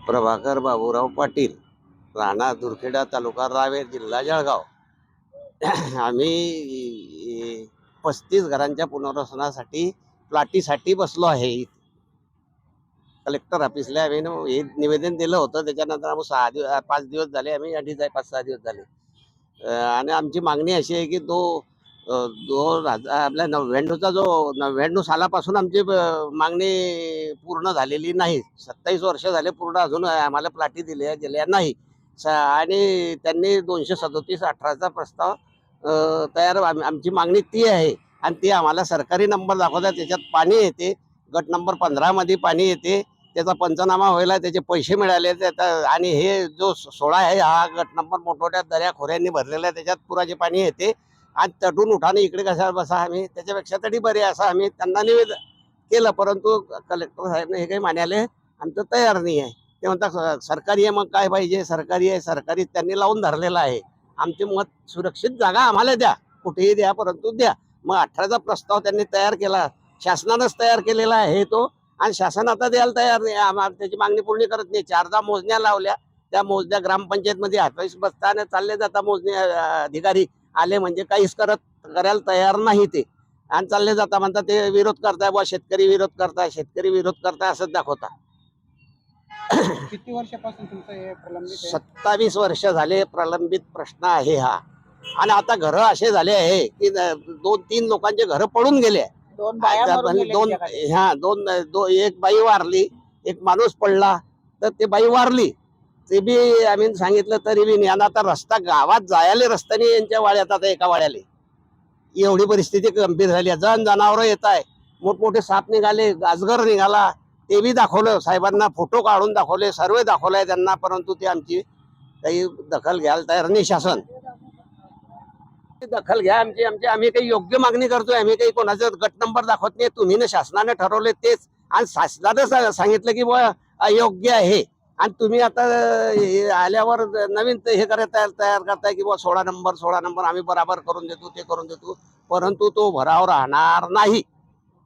प्रभाकर बाबूराव पाटील, राणा दुर्खेडा, तालुका रावेर, जिल्हा जळगाव. आम्ही 35 घरांच्या पुनर्वसनासाठी प्लाटीसाठी बसलो आहे. कलेक्टर ऑफिसला आम्ही हे निवेदन दिलं होतं. त्याच्यानंतर आम्ही 5 दिवस झाले, आम्ही 5-6 दिवस झाले. आणि आमची मागणी अशी आहे की तो 2000 आपल्या 99चा जो 99 सालापासून आमची मागणी पूर्ण झालेली नाही. 27 वर्ष झाले पूर्ण, अजून आम्हाला प्लाटी दिल्या नाही. आणि त्यांनी 237/18चा प्रस्ताव तयार, आमची मागणी ती आहे. आणि ती आम्हाला सरकारी नंबर दाखवतात, त्याच्यात पाणी येते. गट नंबर 15 मध्ये पाणी येते, त्याचा पंचनामा व्हायला त्याचे पैसे मिळाले. आणि हे जो 16 आहे, हा गट नंबर मोठमोठ्या दऱ्या खोऱ्यांनी भरलेला आहे, त्याच्यात पुराचे पाणी येते. आणि तटून उठाने इकडे कशा बसा, आम्ही त्याच्यापेक्षा तरी बरे असं आम्ही त्यांना निवेदन केलं. परंतु कलेक्टर साहेबने हे काही मानायला आमचं तयार नाही आहे. ते म्हणतात सरकारी आहे, मग काय पाहिजे, सरकारी आहे. सरकारी त्यांनी लावून धरलेलं आहे. आमचे मत सुरक्षित जागा आम्हाला द्या, कुठेही द्या, परंतु द्या. मग 18चा प्रस्ताव त्यांनी तयार केला, शासनानंच तयार केलेला आहे तो. आणि शासन आता द्यायला तयार नाही, त्याची मागणी पूर्ण करत नाही. 4दा मोजण्या लावल्या, त्या मोजण्या ग्रामपंचायतमध्ये हातवाईस बसताना चालले जाता मोजणी अधिकारी आले म्हणजे काहीच करायला तयार नाही ते. आणि चालले जाता म्हणतात ते विरोध करताय, बुवा शेतकरी विरोध करताय असंच दाखवता. किती वर्षापासून तुमचं हे प्रलंबित आहे? 27 वर्ष झाले प्रलंबित प्रश्न आहे हा. आणि आता घर असे झाले आहे की 2-3 लोकांचे घर पडून गेले. दोन बाया मरून गेल्या दोन त्याच्याखाली. एक बाई वारली, एक माणूस पडला, तर ते बाई वारली. ते बी आम्ही सांगितलं तरी बी नाही. आणि आता रस्ता गावात जायला रस्ता नाही यांच्या वाड्यात, आता एका वाड्याला. एवढी परिस्थिती गंभीर झाली आहे. जनावरं येत आहे, मोठमोठे साप निघाले, अजगर निघाला, ते बी दाखवलं साहेबांना, फोटो काढून दाखवले, सर्वे दाखवलाय त्यांना. परंतु ते आमची काही दखल घ्यायला तयार नाही. शासन दखल घ्या आमची. आम्ही काही योग्य मागणी करतोय, आम्ही काही कोणाचं गट नंबर दाखवत नाही. तुम्ही ना शासनाने ठरवले तेच, आणि शासनानं सांगितलं की बुवा अयोग्य आहे. आणि तुम्ही आता आल्यावर नवीन हे तयार करताय की बुवा 16 नंबर आम्ही बराबर करून देतो, ते करून देतो. परंतु तो भराव राहणार नाही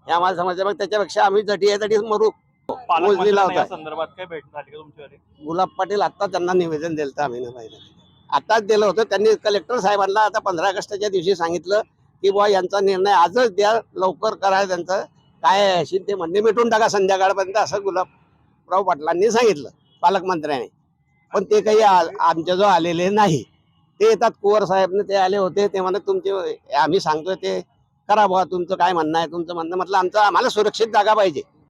हे आम्हाला समजलं. मग त्याच्यापेक्षा आम्ही जटी मरू. मोजणीला होता संदर्भात काय भेट झाली का तुमच्याकडे? गुलाब पाटील आता त्यांना निवेदन दिलं तर आम्ही नाही, आताच दिलं होतं त्यांनी. कलेक्टर साहेबांना आता 15 ऑगस्टच्या दिवशी सांगितलं की बुवा यांचा निर्णय आजच द्या, लवकर करा, त्यांचं काय असेल ते म्हणणे मिटून टाका संध्याकाळपर्यंत, असं गुलाबराव पाटलांनी सांगितलं, पालकमंत्र्यांनी. पण ते काही आमच्या जो आलेले नाही. ते येतात, कुवर साहेबने ते आले होते, ते म्हणत तुमचे आम्ही सांगतोय ते करा बुवा, तुमचं काय म्हणणं आहे, तुमचं म्हणणं. म्हटलं आमचं आम्हाला सुरक्षित जागा पाहिजे.